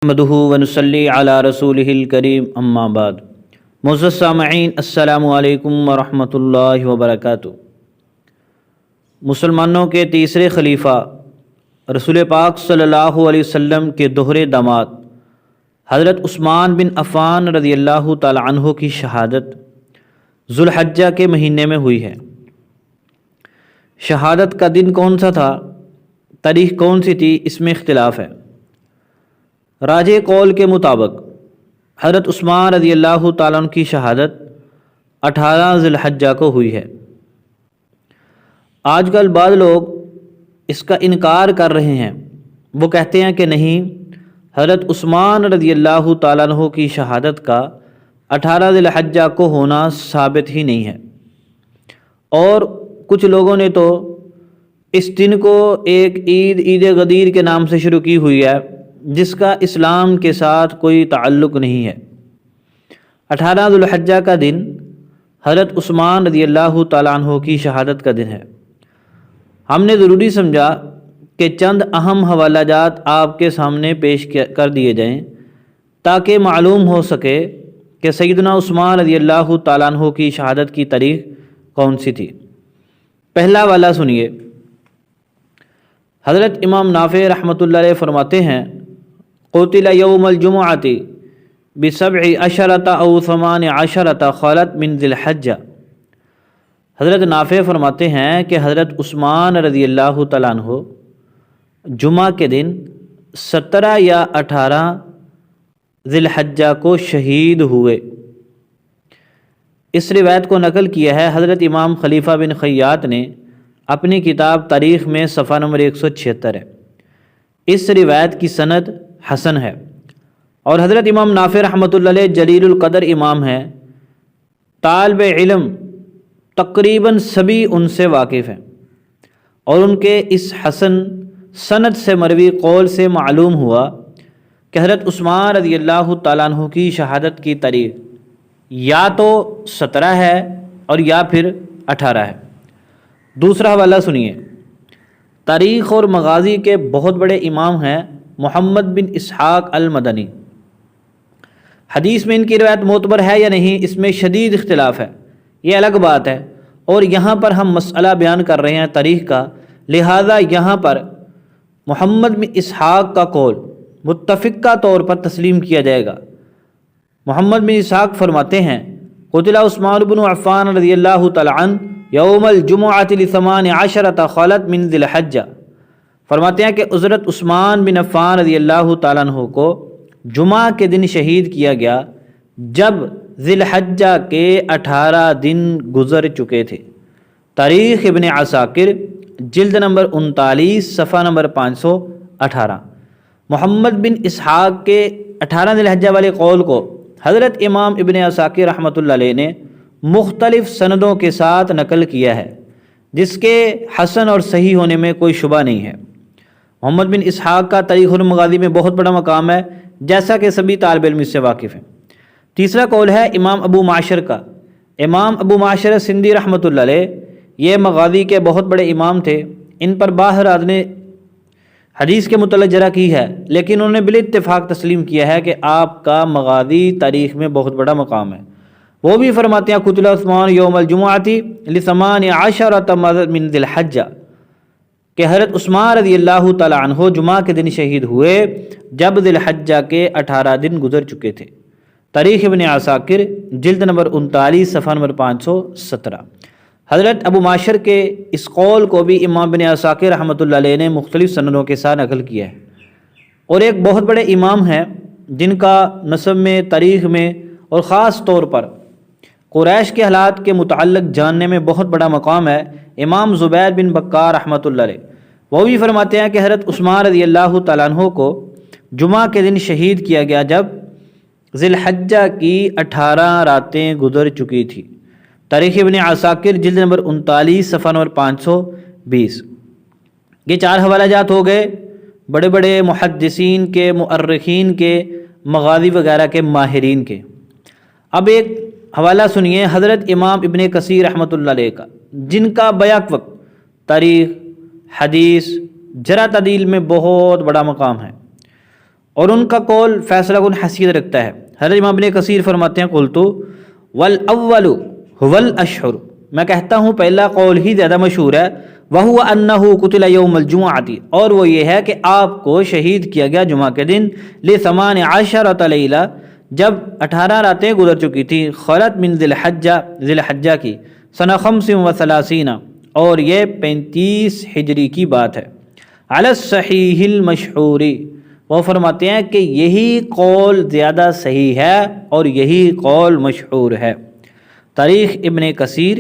نحمدہ ونصلی علی رسولہ الکریم اما بعد۔ معزز سامعین، السلام علیکم ورحمۃ اللہ وبرکاتہ۔ مسلمانوں کے تیسرے خلیفہ رسول پاک صلی اللہ علیہ وسلم کے دوہرے داماد حضرت عثمان بن عفان رضی اللہ تعالی عنہ کی شہادت ذوالحجہ کے مہینے میں ہوئی ہے۔ شہادت کا دن کون سا تھا، تاریخ کون سی تھی، اس میں اختلاف ہے۔ راجح قول کے مطابق حضرت عثمان رضی اللہ تعالیٰ عنہ کی شہادت 18 ذی الحجہ کو ہوئی ہے۔ آج کل بعض لوگ اس کا انکار کر رہے ہیں، وہ کہتے ہیں کہ نہیں، حضرت عثمان رضی اللہ تعالیٰ عنہ کی شہادت کا 18 ذی الحجہ کو ہونا ثابت ہی نہیں ہے، اور کچھ لوگوں نے تو اس دن کو ایک عید غدیر کے نام سے شروع کی ہوئی ہے، جس کا اسلام کے ساتھ کوئی تعلق نہیں ہے۔ 18 ذی الحجہ کا دن حضرت عثمان رضی اللہ تعالیٰ عنہ کی شہادت کا دن ہے۔ ہم نے ضروری سمجھا کہ چند اہم حوالہ جات آپ کے سامنے پیش کر دیے جائیں تاکہ معلوم ہو سکے کہ سیدنا عثمان رضی اللہ تعالیٰ عنہ کی شہادت کی تاریخ کون سی تھی۔ پہلا والا سنیے۔ حضرت امام نافع رحمۃ اللہ علیہ فرماتے ہیں، قتل یوم الجمعۃ ب17 او 18 خلت من ذی الحجہ۔ حضرت نافع فرماتے ہیں کہ حضرت عثمان رضی اللہ تعالیٰ عنہ جمعہ کے دن 17 یا 18 ذی الحجہ کو شہید ہوئے۔ اس روایت کو نقل کیا ہے حضرت امام خلیفہ بن خیاط نے اپنی کتاب تاریخ میں صفحہ نمبر 176 ہے۔ اس روایت کی سند حسن ہے، اور حضرت امام نافع رحمۃ اللہ علیہ جلیل القدر امام ہیں، طالب علم تقریباً سبھی ان سے واقف ہیں، اور ان کے اس حسن سند سے مروی قول سے معلوم ہوا کہ حضرت عثمان رضی اللہ تعالیٰ عنہ کی شہادت کی تاریخ یا تو 17 ہے اور یا پھر 18 ہے۔ دوسرا حوالہ سنیے۔ تاریخ اور مغازی کے بہت بڑے امام ہیں محمد بن اسحاق المدنی۔ حدیث میں ان کی روایت معتبر ہے یا نہیں، اس میں شدید اختلاف ہے، یہ الگ بات ہے، اور یہاں پر ہم مسئلہ بیان کر رہے ہیں تاریخ کا، لہذا یہاں پر محمد بن اسحاق کا قول متفقہ طور پر تسلیم کیا جائے گا۔ محمد بن اسحاق فرماتے ہیں، قتل عثمان بن عفان رضی اللہ تعالی عنہ یوم الجمعۃ ل18 خلت من ذی الحجہ۔ فرماتے ہیں کہ حضرت عثمان بن عفان رضی اللہ تعالیٰ عنہ کو جمعہ کے دن شہید کیا گیا جب ذی الحجہ کے 18 دن گزر چکے تھے۔ تاریخ ابن عساکر جلد نمبر 39 صفحہ نمبر 518۔ محمد بن اسحاق کے 18 ذی الحجہ والے قول کو حضرت امام ابن عساکر رحمۃ اللہ علیہ نے مختلف سندوں کے ساتھ نقل کیا ہے، جس کے حسن اور صحیح ہونے میں کوئی شبہ نہیں ہے۔ محمد بن اسحاق کا تاریخ المغازی میں بہت بڑا مقام ہے، جیسا کہ سبھی طالب علم اس سے واقف ہیں۔ تیسرا قول ہے امام ابو معاشر کا۔ امام ابو معاشر سندھی رحمۃ اللہ علیہ یہ مغازی کے بہت بڑے امام تھے، ان پر باہر نے حدیث کے متعلق جرح کی ہے، لیکن انہوں نے بالاتفاق تسلیم کیا ہے کہ آپ کا مغازی تاریخ میں بہت بڑا مقام ہے۔ وہ بھی فرماتے ہیں، قتل عثمان یوم الجمعۃ ل18 من ذی الحجہ، کہ حضرت عثمان رضی اللہ تعالیٰ عنہ جمعہ کے دن شہید ہوئے جب ذی الحجہ کے 18 دن گزر چکے تھے۔ تاریخ ابن عساکر جلد نمبر 39 صفحہ نمبر 517۔ حضرت ابو معاشر کے اس قول کو بھی امام ابن عساکر رحمۃ اللہ علیہ نے مختلف سندوں کے ساتھ نقل کیا ہے، اور ایک بہت بڑے امام ہیں جن کا نسب میں، تاریخ میں، اور خاص طور پر قریش کے حالات کے متعلق جاننے میں بہت بڑا مقام ہے، امام زبیر بن بکار رحمۃ اللہ علیہ۔ وہ بھی فرماتے ہیں کہ حضرت عثمان رضی اللہ تعالیٰ عنہ کو جمعہ کے دن شہید کیا گیا جب ذی الحجہ کی 18 راتیں گزر چکی تھی۔ تاریخ ابن عساکر جلد نمبر 39 صفحہ نمبر 520۔ یہ 4 حوالہ جات ہو گئے بڑے بڑے محدثین کے، مؤرخین کے، مغازی وغیرہ کے ماہرین کے۔ اب ایک حوالہ سنیے حضرت امام ابن کثیر رحمۃ اللہ علیہ کا، جن کا بیک وقت تاریخ، حدیث، جرح تعدیل میں بہت بڑا مقام ہے۔ اور ان کا قول فیصلہ کن حیثیت رکھتا ہے۔ حضرت امام ابن کثیر فرماتے ہیں قلت والاول هو الاشہر، میں کہتا ہوں پہلا قول ہی زیادہ مشہور ہے، وہو انہ قتل یوم الجمعۃ، اور وہ یہ ہے کہ آپ کو شہید کیا گیا جمعہ کے دن، ل18 لیلہ، جب 18 راتیں گزر چکی تھی، خلت من ذی الحجہ کی، سنہ 35، اور یہ 35 ہجری کی بات ہے، علی الصحیح المشہور، وہ فرماتے ہیں کہ یہی قول زیادہ صحیح ہے اور یہی قول مشہور ہے۔ تاریخ ابن کثیر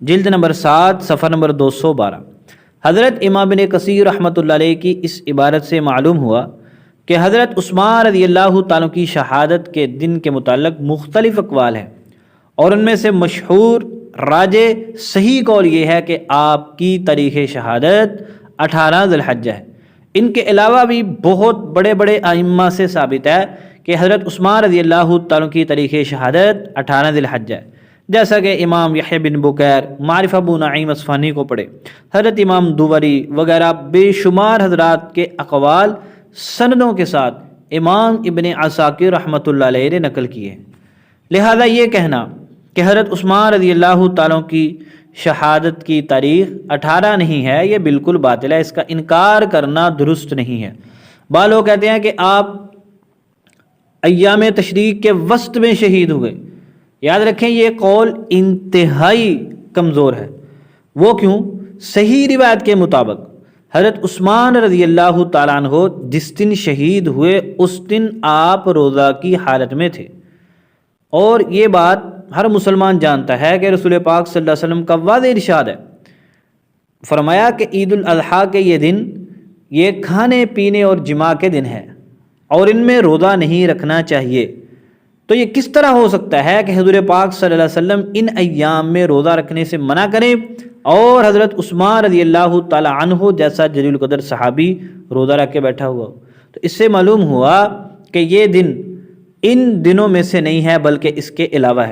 جلد نمبر 7 صفحہ نمبر 212۔ حضرت امام ابن کثیر رحمۃ اللہ علیہ کی اس عبارت سے معلوم ہوا کہ حضرت عثمان رضی اللہ تعالیٰ کی شہادت کے دن کے متعلق مختلف اقوال ہیں، اور ان میں سے مشہور راجح صحیح قول یہ ہے کہ آپ کی تاریخ شہادت 18 ذی الحجہ ہے۔ ان کے علاوہ بھی بہت بڑے بڑے ائمہ سے ثابت ہے کہ حضرت عثمان رضی اللہ تعالیٰ کی تاریخ شہادت 18 ذی الحجہ ہے، جیسا کہ امام یحییٰ بن بکیر معرفہ ابو نعیم اصفہانی کو پڑھے، حضرت امام دوری وغیرہ بے شمار حضرات کے اقوال سندوں کے ساتھ امام ابن عساکر رحمۃ اللہ علیہ نے نقل کیے۔ لہذا یہ کہنا کہ حضرت عثمان رضی اللہ تعالیٰ کی شہادت کی تاریخ 18 نہیں ہے، یہ بالکل باطل ہے، اس کا انکار کرنا درست نہیں ہے۔ بعض لوگ کہتے ہیں کہ آپ ایام تشریق کے وسط میں شہید ہوئے، یاد رکھیں یہ قول انتہائی کمزور ہے۔ وہ کیوں؟ صحیح روایت کے مطابق حضرت عثمان رضی اللہ تعالیٰ عنہ جس دن شہید ہوئے اس دن آپ روزہ کی حالت میں تھے، اور یہ بات ہر مسلمان جانتا ہے کہ رسول پاک صلی اللہ علیہ وسلم کا واضح ارشاد ہے، فرمایا کہ عید الاضحیٰ کے یہ دن یہ کھانے پینے اور جماع کے دن ہے، اور ان میں روزہ نہیں رکھنا چاہیے۔ تو یہ کس طرح ہو سکتا ہے کہ حضور پاک صلی اللہ علیہ وسلم ان ایام میں روزہ رکھنے سے منع کریں اور حضرت عثمان رضی اللہ تعالی عنہ جیسا جلیل القدر صحابی روزہ رکھ کے بیٹھا ہوا؟ تو اس سے معلوم ہوا کہ یہ دن ان دنوں میں سے نہیں ہے بلکہ اس کے علاوہ ہے۔